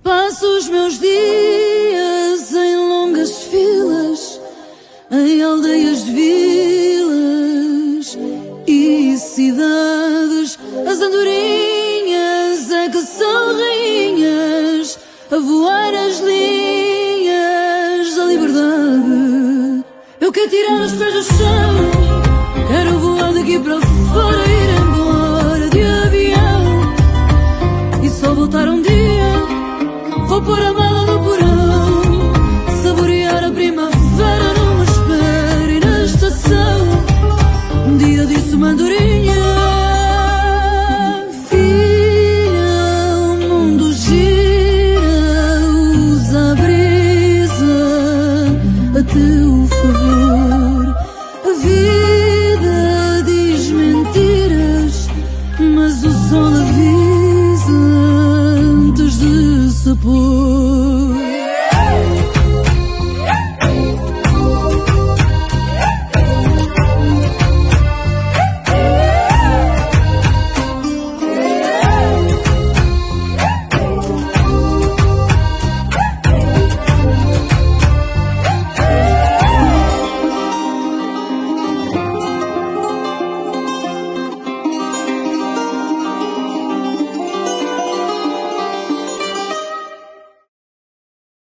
Passo os meus dias em longas filas, em aldeias, vilas e cidades. As andorinhas é que são rainhas, a voar as linhas da liberdade. Eu quero tirar os pés do chão, quero voar daqui para fora, ir embora de avião e só voltar um dia. Vou pôr a mala no porão, saborear a primavera numa espera e na estação. Um dia disse uma andorinha: filha, o mundo gira, usa a brisa a teu favor. A vida diz mentiras, mas o sol avisa antes de se pôr.